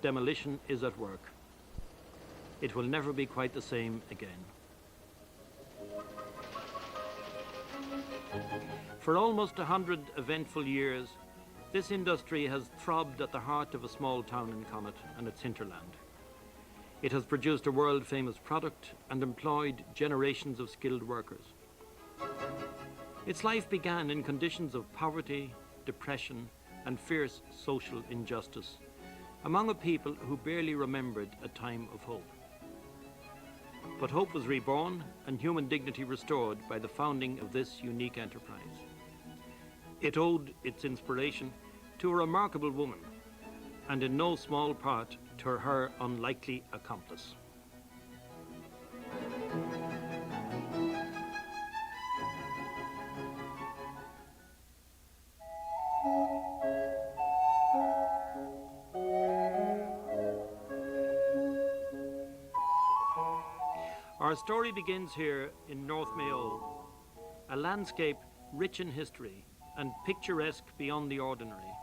Demolition is at work. It will never be quite the same again. For almost 100 eventful years, this industry has throbbed at the heart of a small town in Connacht and its hinterland. It has produced a world-famous product and employed generations of skilled workers. Its life began in conditions of poverty, depression, and fierce social injustice, among a people who barely remembered a time of hope. But hope was reborn and human dignity restored by the founding of this unique enterprise. It owed its inspiration to a remarkable woman, and in no small part to her unlikely accomplice. Our story begins here in North Mayo, a landscape rich in history and picturesque beyond the ordinary,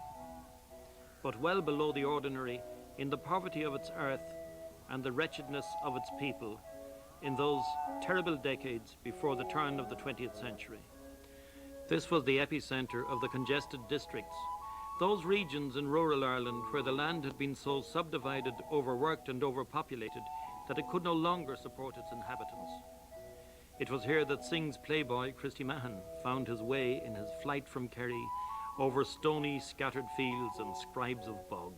but well below the ordinary in the poverty of its earth and the wretchedness of its people in those terrible decades before the turn of the 20th century. This was the epicenter of the congested districts, those regions in rural Ireland where the land had been so subdivided, overworked and overpopulated that it could no longer support its inhabitants. It was here that Synge's playboy, Christy Mahan, found his way in his flight from Kerry over stony, scattered fields and scribes of bog.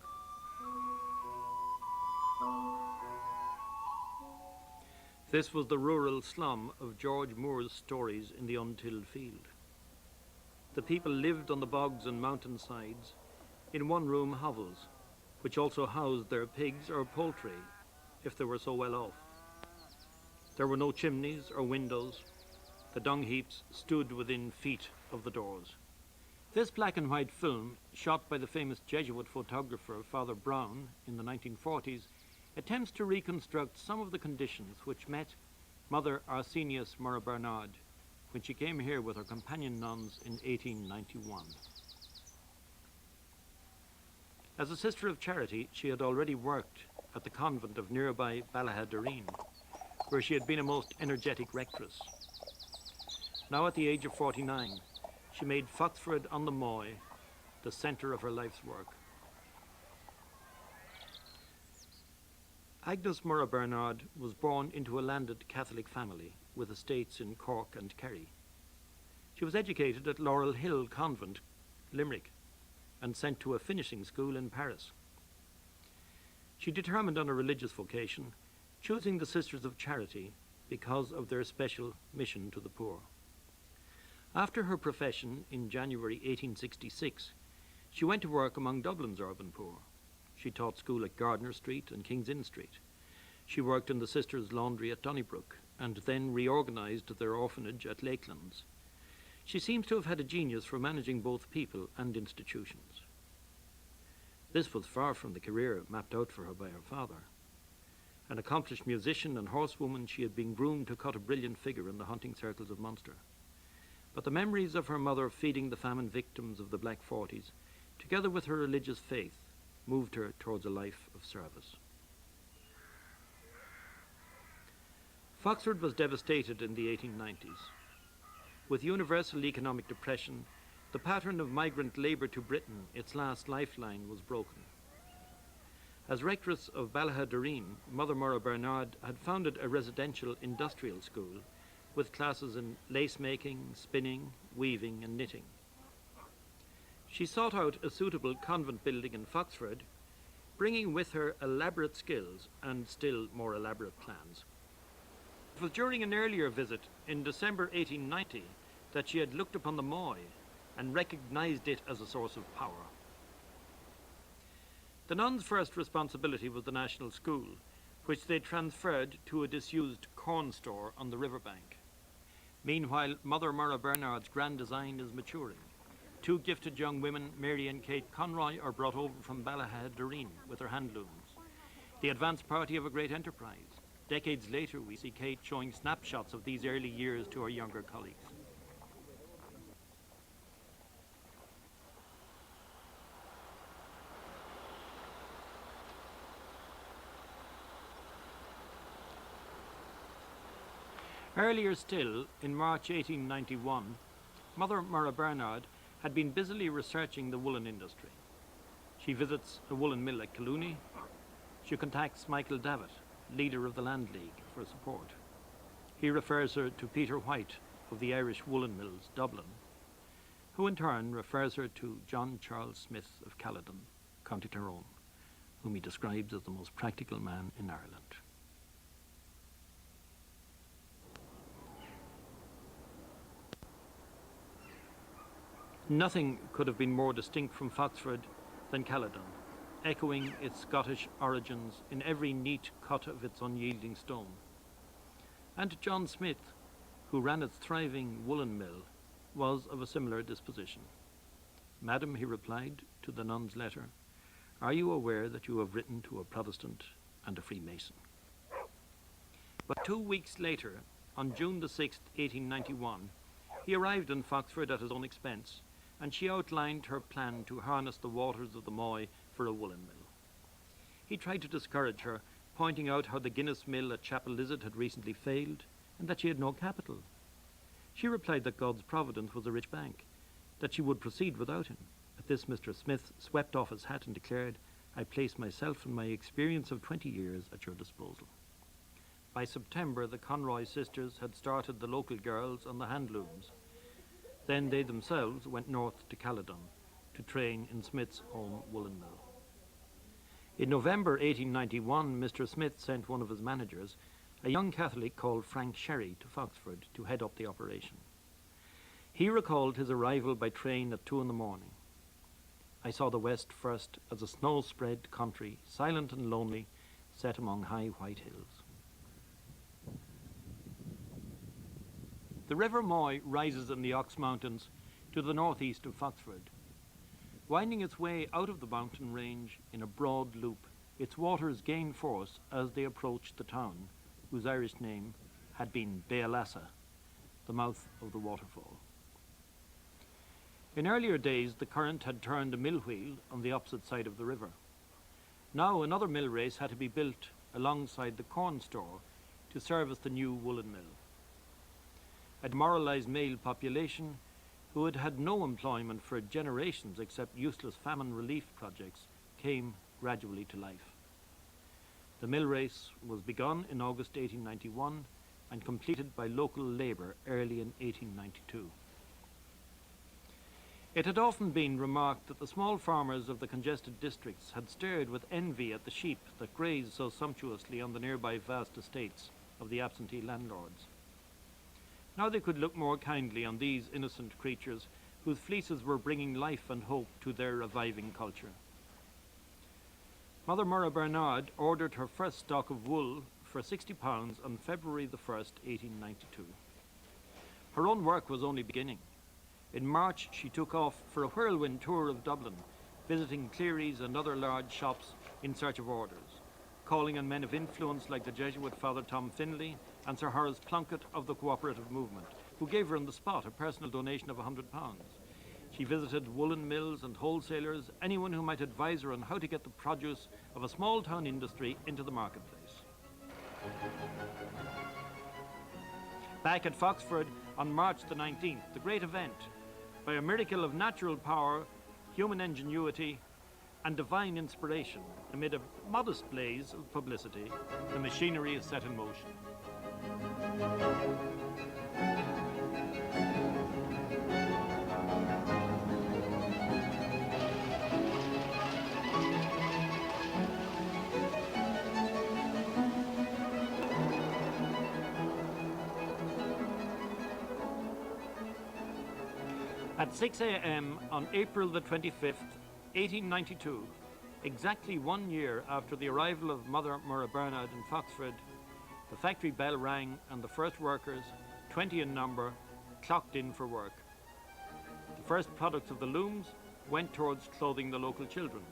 This was the rural slum of George Moore's stories in the untilled field. The people lived on the bogs and mountainsides in one-room hovels, which also housed their pigs or poultry, if they were so well off. There were no chimneys or windows. The dung heaps stood within feet of the doors. This black and white film, shot by the famous Jesuit photographer Father Brown in the 1940s, attempts to reconstruct some of the conditions which met Mother Arsenius Murrah Bernard when she came here with her companion nuns in 1891. As a sister of charity, she had already worked at the convent of nearby Ballahaddereen, where she had been a most energetic rectress. Now at the age of 49, she made Foxford on the Moy the centre of her life's work. Agnes Murrah Bernard was born into a landed Catholic family with estates in Cork and Kerry. She was educated at Laurel Hill Convent, Limerick, and sent to a finishing school in Paris. She determined on a religious vocation, choosing the Sisters of Charity because of their special mission to the poor. After her profession in January 1866, she went to work among Dublin's urban poor. She taught school at Gardner Street and King's Inn Street. She worked in the Sisters' Laundry at Donnybrook and then reorganised their orphanage at Lakelands. She seems to have had a genius for managing both people and institutions. This was far from the career mapped out for her by her father. An accomplished musician and horsewoman, she had been groomed to cut a brilliant figure in the hunting circles of Munster. But the memories of her mother feeding the famine victims of the Black Forties, together with her religious faith, moved her towards a life of service. Foxford was devastated in the 1890s. With universal economic depression, the pattern of migrant labour to Britain, its last lifeline, was broken. As rectress of Ballahaddereen, Mother Murrah Bernard had founded a residential industrial school with classes in lace-making, spinning, weaving and knitting. She sought out a suitable convent building in Foxford, bringing with her elaborate skills and still more elaborate plans. It was during an earlier visit in December 1890 that she had looked upon the Moy and recognised it as a source of power. The nuns' first responsibility was the National School, which they transferred to a disused corn store on the riverbank. Meanwhile, Mother Murrah Bernard's grand design is maturing. Two gifted young women, Mary and Kate Conroy, are brought over from Ballahaddereen with their hand looms. The advance party of a great enterprise. Decades later, we see Kate showing snapshots of these early years to her younger colleagues. Earlier still, in March 1891, Mother Murrah Bernard had been busily researching the woolen industry. She visits a woolen mill at Colooney. She contacts Michael Davitt, leader of the Land League, for support. He refers her to Peter White of the Irish Woolen Mills, Dublin, who in turn refers her to John Charles Smith of Caledon, County Tyrone, whom he describes as the most practical man in Ireland. Nothing could have been more distinct from Foxford than Caledon, echoing its Scottish origins in every neat cut of its unyielding stone. And John Smith, who ran its thriving woolen mill, was of a similar disposition. "Madam," he replied to the nun's letter, "are you aware that you have written to a Protestant and a Freemason?" But 2 weeks later, on June the 6th, 1891, he arrived in Foxford at his own expense, and she outlined her plan to harness the waters of the Moy for a woolen mill. He tried to discourage her, pointing out how the Guinness mill at Chapel Lizard had recently failed, and that she had no capital. She replied that God's providence was a rich bank, that she would proceed without him. At this, Mr. Smith swept off his hat and declared, "I place myself and my experience of 20 years at your disposal." By September, the Conroy sisters had started the local girls on the hand looms. Then they themselves went north to Caledon to train in Smith's home woolen mill. In November 1891, Mr. Smith sent one of his managers, a young Catholic called Frank Sherry, to Foxford to head up the operation. He recalled his arrival by train at 2 in the morning. "I saw the west first as a snow-spread country, silent and lonely, set among high white hills." The River Moy rises in the Ox Mountains to the northeast of Foxford. Winding its way out of the mountain range in a broad loop, its waters gain force as they approach the town, whose Irish name had been Bealassa, the mouth of the waterfall. In earlier days, the current had turned a mill wheel on the opposite side of the river. Now another mill race had to be built alongside the corn store to service the new woolen mill. A demoralized male population who had had no employment for generations except useless famine relief projects came gradually to life. The mill race was begun in August 1891 and completed by local labour early in 1892. It had often been remarked that the small farmers of the congested districts had stared with envy at the sheep that grazed so sumptuously on the nearby vast estates of the absentee landlords. Now they could look more kindly on these innocent creatures whose fleeces were bringing life and hope to their reviving culture. Mother Murrah Bernard ordered her first stock of wool for £60 on February the 1st, 1892. Her own work was only beginning. In March, she took off for a whirlwind tour of Dublin, visiting Cleary's and other large shops in search of orders, calling on men of influence like the Jesuit Father Tom Finlay and Sir Horace Plunkett of the cooperative movement, who gave her on the spot a personal donation of £100. She visited woolen mills and wholesalers, anyone who might advise her on how to get the produce of a small town industry into the marketplace. Back at Foxford on March the 19th, the great event, by a miracle of natural power, human ingenuity, and divine inspiration, amid a modest blaze of publicity, the machinery is set in motion. At 6 a.m. on April the 25th, 1892, exactly 1 year after the arrival of Mother Murrah Bernard in Foxford, the factory bell rang and the first workers, 20 in number, clocked in for work. The first products of the looms went towards clothing the local children.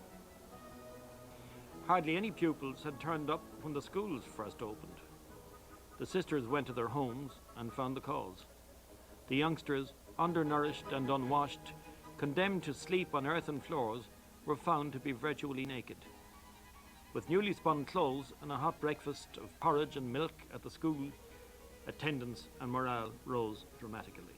Hardly any pupils had turned up when the schools first opened. The sisters went to their homes and found the cause. The youngsters, undernourished and unwashed, condemned to sleep on earthen floors, were found to be virtually naked. With newly spun clothes and a hot breakfast of porridge and milk at the school, attendance and morale rose dramatically.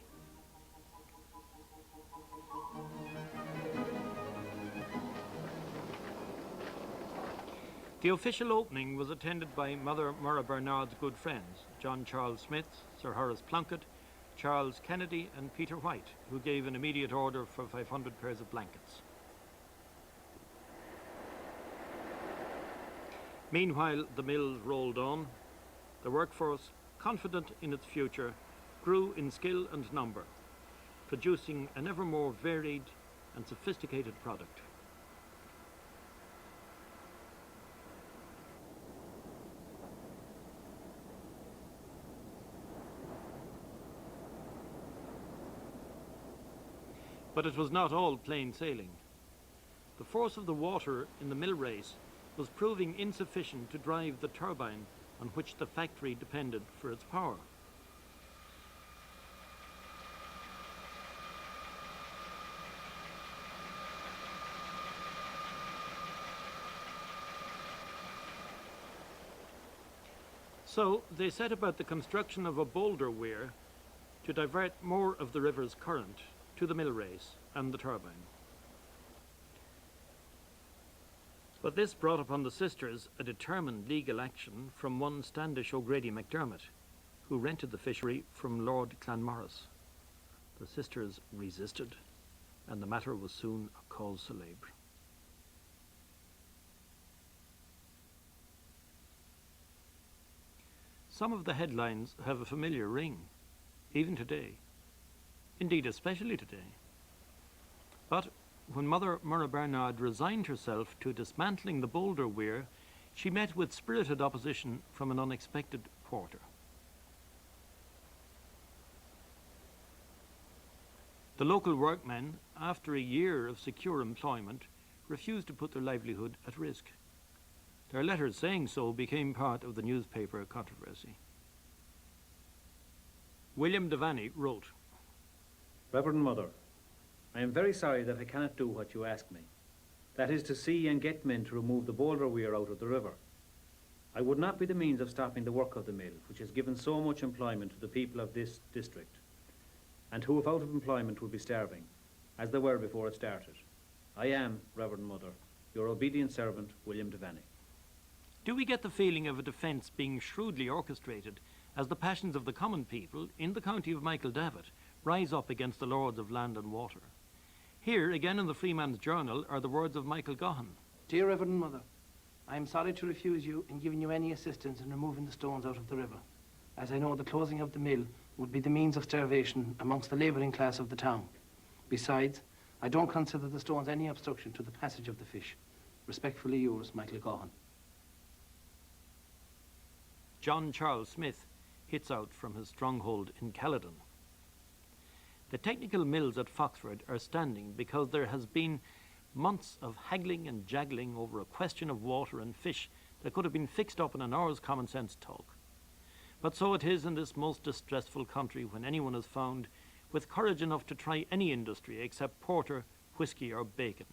The official opening was attended by Mother Murragh Bernard's good friends, John Charles Smith, Sir Horace Plunkett, Charles Kennedy and Peter White, who gave an immediate order for 500 pairs of blankets. Meanwhile, the mills rolled on. The workforce, confident in its future, grew in skill and number, producing an ever more varied and sophisticated product. But it was not all plain sailing. The force of the water in the mill race was proving insufficient to drive the turbine on which the factory depended for its power. So they set about the construction of a boulder weir to divert more of the river's current to the mill race and the turbine. But this brought upon the sisters a determined legal action from one Standish O'Grady MacDermott, who rented the fishery from Lord Clanmorris. The sisters resisted, and the matter was soon a cause célèbre. Some of the headlines have a familiar ring, even today. Indeed, especially today. But when Mother Murragh Bernard resigned herself to dismantling the boulder weir, she met with spirited opposition from an unexpected quarter. The local workmen, after a year of secure employment, refused to put their livelihood at risk. Their letters saying so became part of the newspaper controversy. William Devaney wrote, Reverend Mother, I am very sorry that I cannot do what you ask me. That is to see and get men to remove the boulder weir out of the river. I would not be the means of stopping the work of the mill, which has given so much employment to the people of this district, and who, if out of employment, would be starving, as they were before it started. I am, Reverend Mother, your obedient servant, William Devaney. Do we get the feeling of a defence being shrewdly orchestrated as the passions of the common people in the county of Michael Davitt rise up against the lords of land and water? Here, again in the Freeman's Journal, are the words of Michael Gahan. Dear Reverend Mother, I am sorry to refuse you in giving you any assistance in removing the stones out of the river, as I know the closing of the mill would be the means of starvation amongst the labouring class of the town. Besides, I don't consider the stones any obstruction to the passage of the fish. Respectfully yours, Michael Gahan. John Charles Smith hits out from his stronghold in Caledon. The technical mills at Foxford are standing because there has been months of haggling and jaggling over a question of water and fish that could have been fixed up in an hour's common sense talk. But so it is in this most distressful country when anyone is found with courage enough to try any industry except porter, whisky or bacon.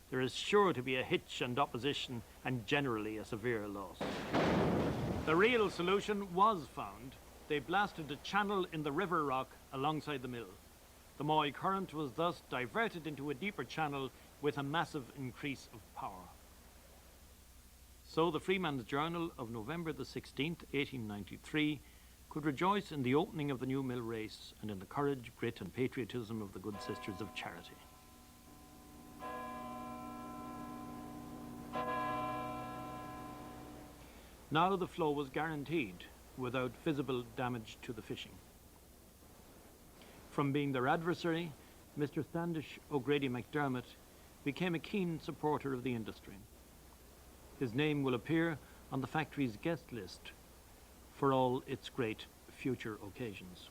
There is sure to be a hitch and opposition and generally a severe loss. The real solution was found. They blasted a channel in the river rock alongside the mill. The Moy current was thus diverted into a deeper channel with a massive increase of power. So the Freeman's Journal of November the 16th, 1893 could rejoice in the opening of the new mill race and in the courage, grit and patriotism of the good Sisters of Charity. Now the flow was guaranteed without visible damage to the fishing. From being their adversary, Mr. Standish O'Grady MacDermott became a keen supporter of the industry. His name will appear on the factory's guest list for all its great future occasions.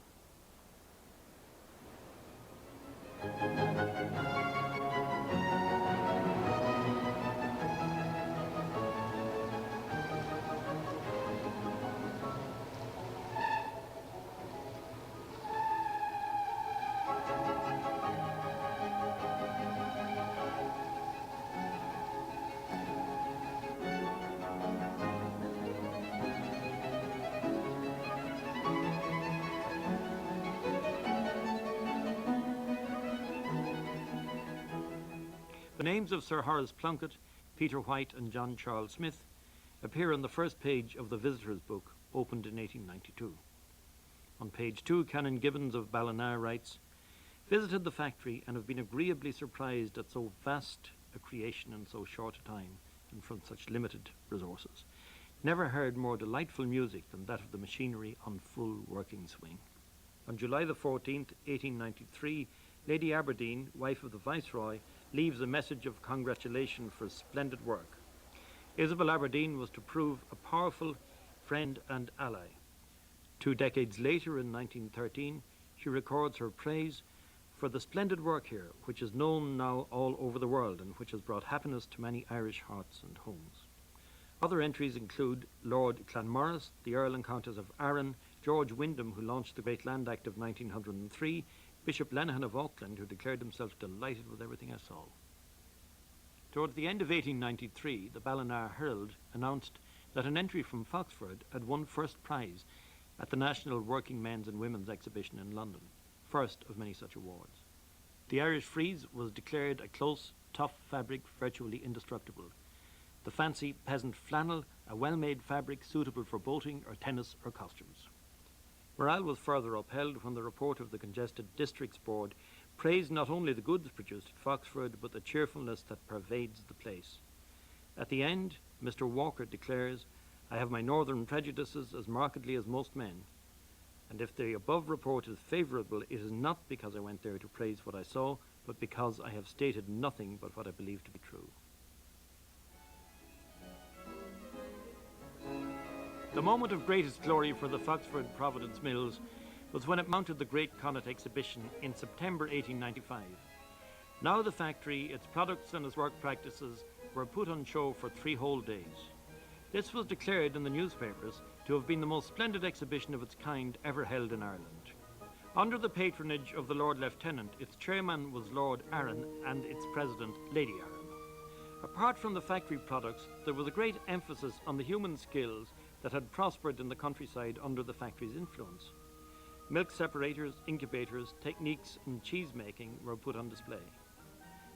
names of Sir Horace Plunkett, Peter White and John Charles Smith appear on the first page of the Visitor's Book, opened in 1892. On page 2, Canon Gibbons of Ballina writes, "Visited the factory and have been agreeably surprised at so vast a creation in so short a time and from such limited resources. Never heard more delightful music than that of the machinery on full working swing." On July the 14th, 1893, Lady Aberdeen, wife of the Viceroy, leaves a message of congratulation for splendid work. Isabel Aberdeen was to prove a powerful friend and ally. 2 decades later, in 1913, she records her praise for the splendid work here, which is known now all over the world and which has brought happiness to many Irish hearts and homes. Other entries include Lord Clanmorris, the Earl and Countess of Arran, George Wyndham, who launched the Great Land Act of 1903, Bishop Lenihan of Auckland, who declared himself delighted with everything I saw. Towards the end of 1893, the Ballina Herald announced that an entry from Foxford had won first prize at the National Working Men's and Women's Exhibition in London, first of many such awards. The Irish frieze was declared a close, tough fabric, virtually indestructible. The fancy peasant flannel, a well-made fabric suitable for boating or tennis or costumes. Morale was further upheld when the report of the Congested Districts Board praised not only the goods produced at Foxford, but the cheerfulness that pervades the place. At the end, Mr. Walker declares, "I have my northern prejudices as markedly as most men, and if the above report is favourable, it is not because I went there to praise what I saw, but because I have stated nothing but what I believe to be true." The moment of greatest glory for the Foxford Providence Mills was when it mounted the Great Connaught Exhibition in September 1895. Now the factory, its products and its work practices were put on show for 3 whole days. This was declared in the newspapers to have been the most splendid exhibition of its kind ever held in Ireland. Under the patronage of the Lord Lieutenant, its chairman was Lord Arran and its president, Lady Arran. Apart from the factory products, there was a great emphasis on the human skills that had prospered in the countryside under the factory's influence. Milk separators, incubators, techniques in cheese making were put on display.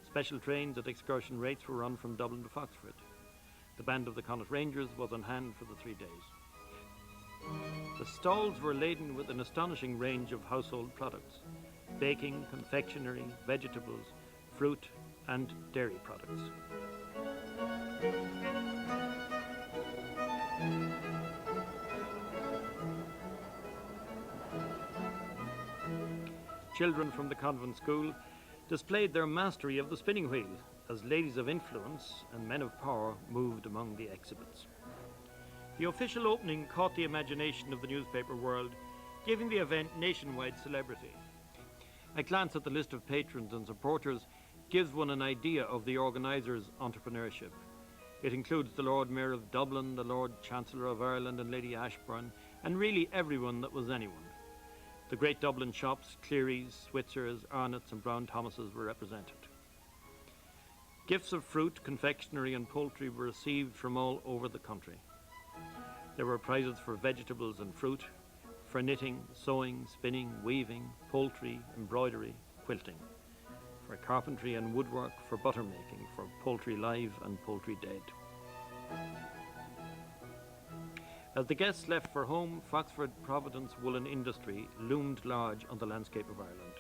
Special trains at excursion rates were run from Dublin to Foxford. The band of the Connaught Rangers was on hand for the 3 days. The stalls were laden with an astonishing range of household products: baking, confectionery, vegetables, fruit, and dairy products. Children from the convent school displayed their mastery of the spinning wheel as ladies of influence and men of power moved among the exhibits. The official opening caught the imagination of the newspaper world, giving the event nationwide celebrity. A glance at the list of patrons and supporters gives one an idea of the organisers' entrepreneurship. It includes the Lord Mayor of Dublin, the Lord Chancellor of Ireland and Lady Ashburn, and really everyone that was anyone. The great Dublin shops, Cleary's, Switzer's, Arnott's and Brown Thomas's were represented. Gifts of fruit, confectionery and poultry were received from all over the country. There were prizes for vegetables and fruit, for knitting, sewing, spinning, weaving, poultry, embroidery, quilting, for carpentry and woodwork, for butter making, for poultry live and poultry dead. As the guests left for home, Foxford Providence Woolen industry loomed large on the landscape of Ireland.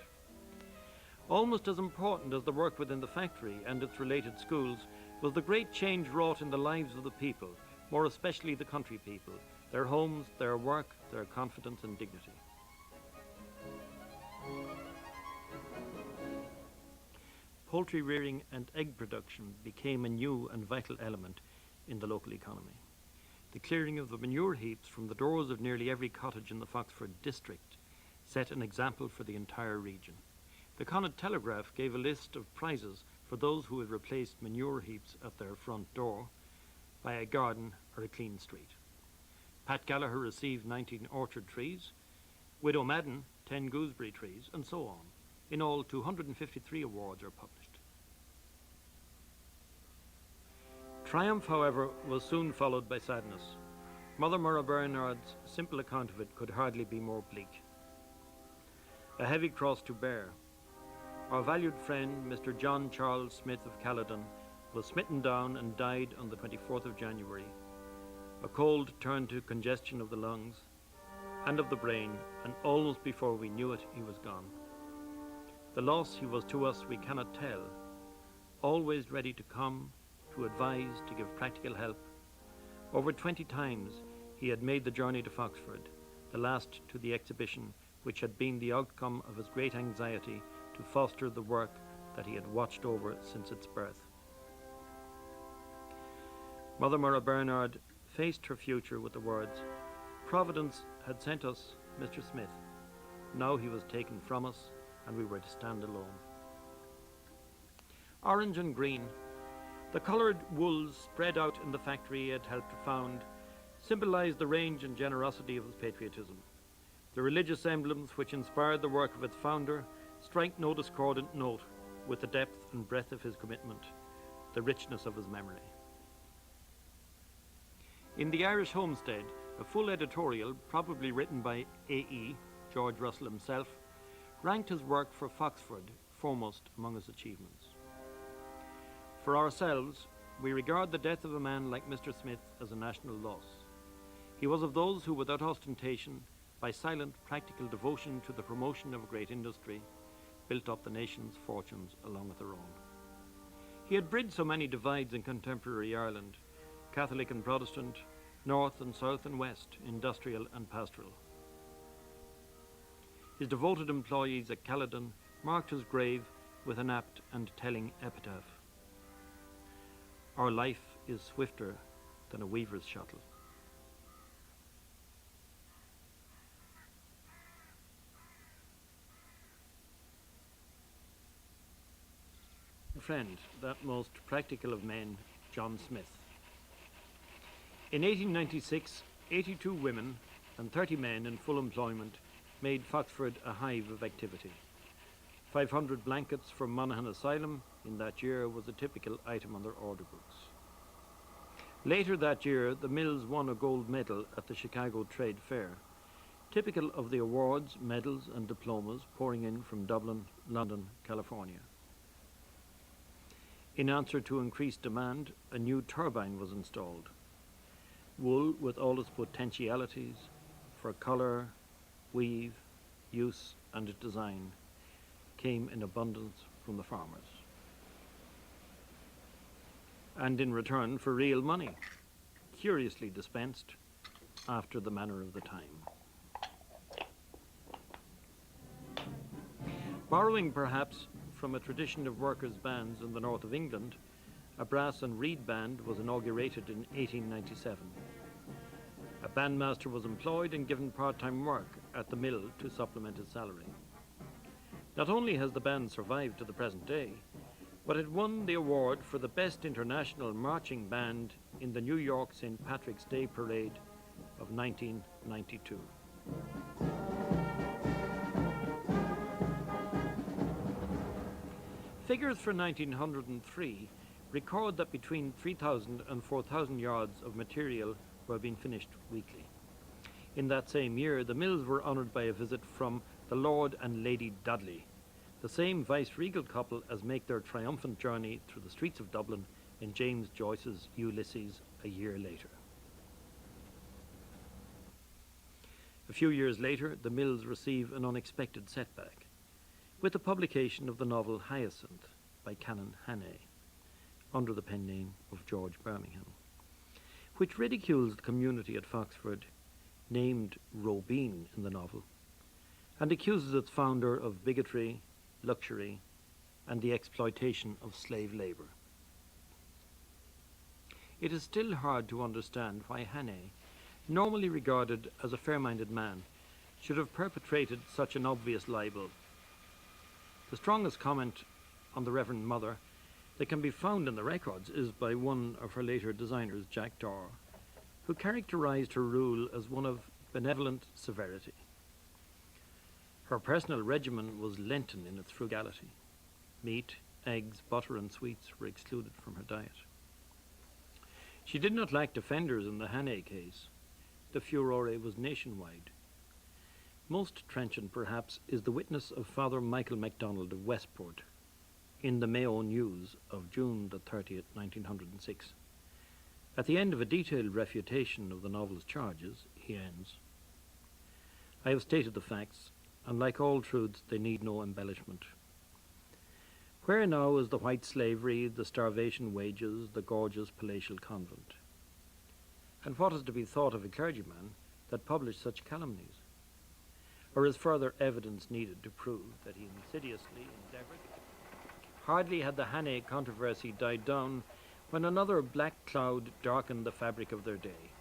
Almost as important as the work within the factory and its related schools was the great change wrought in the lives of the people, more especially the country people, their homes, their work, their confidence and dignity. Poultry rearing and egg production became a new and vital element in the local economy. The clearing of the manure heaps from the doors of nearly every cottage in the Foxford district set an example for the entire region. The Connaught Telegraph gave a list of prizes for those who had replaced manure heaps at their front door by a garden or a clean street. Pat Gallagher received 19 orchard trees, Widow Madden 10 gooseberry trees, and so on. In all, 253 awards are published. Triumph, however, was soon followed by sadness. Mother Murragh Bernard's simple account of it could hardly be more bleak. A heavy cross to bear. Our valued friend, Mr. John Charles Smith of Caledon, was smitten down and died on the 24th of January. A cold turned to congestion of the lungs and of the brain, and almost before we knew it, he was gone. The loss he was to us we cannot tell, always ready to come, to advise, to give practical help. Over 20 times he had made the journey to Foxford, the last to the exhibition, which had been the outcome of his great anxiety to foster the work that he had watched over since its birth. Mother Murrah Bernard faced her future with the words, "Providence had sent us Mr. Smith. Now he was taken from us, and we were to stand alone." Orange and green, the coloured wools spread out in the factory he had helped to found, symbolised the range and generosity of his patriotism. The religious emblems which inspired the work of its founder strike no discordant note with the depth and breadth of his commitment, the richness of his memory. In the Irish Homestead, a full editorial, probably written by A.E. George Russell himself, ranked his work for Foxford foremost among his achievements. For ourselves, we regard the death of a man like Mr. Smith as a national loss. He was of those who, without ostentation, by silent, practical devotion to the promotion of a great industry, built up the nation's fortunes along with their own. He had bridged so many divides in contemporary Ireland, Catholic and Protestant, north and south and west, industrial and pastoral. His devoted employees at Caledon marked his grave with an apt and telling epitaph. "Our life is swifter than a weaver's shuttle." Friend, that most practical of men, John Smith. In 1896, 82 women and 30 men in full employment made Foxford a hive of activity. 500 blankets from Monaghan Asylum in that year was a typical item on their order books. Later that year, the mills won a gold medal at the Chicago Trade Fair, typical of the awards, medals and diplomas pouring in from Dublin, London, California. In answer to increased demand, a new turbine was installed. Wool, with all its potentialities for colour, weave, use and design, came in abundance from the farmers. And in return for real money, curiously dispensed after the manner of the time. Borrowing perhaps from a tradition of workers' bands in the north of England, a brass and reed band was inaugurated in 1897. A bandmaster was employed and given part-time work at the mill to supplement his salary. Not only has the band survived to the present day, but it won the award for the best international marching band in the New York St. Patrick's Day Parade of 1992. Figures for 1903 record that between 3,000 and 4,000 yards of material were being finished weekly. In that same year, the mills were honoured by a visit from the Lord and Lady Dudley, the same vice-regal couple as make their triumphant journey through the streets of Dublin in James Joyce's Ulysses a year later. A few years later, the mills receive an unexpected setback, with the publication of the novel Hyacinth by Canon Hannay, under the pen name of George Birmingham, which ridicules the community at Foxford, named Robine in the novel, and accuses its founder of bigotry, luxury, and the exploitation of slave labour. It is still hard to understand why Hannay, normally regarded as a fair-minded man, should have perpetrated such an obvious libel. The strongest comment on the Reverend Mother that can be found in the records is by one of her later designers, Jack Dorr, who characterized her rule as one of benevolent severity. Her personal regimen was Lenten in its frugality. Meat, eggs, butter and sweets were excluded from her diet. She did not lack defenders in the Hannay case. The furore was nationwide. Most trenchant, perhaps, is the witness of Father Michael MacDonald of Westport in the Mayo News of June the 30th, 1906. At the end of a detailed refutation of the novel's charges, he ends, "I have stated the facts, and like all truths, they need no embellishment. Where now is the white slavery, the starvation wages, the gorgeous palatial convent? And what is to be thought of a clergyman that published such calumnies? Or is further evidence needed to prove that he insidiously endeavoured?" Hardly had the Hannay controversy died down when another black cloud darkened the fabric of their day.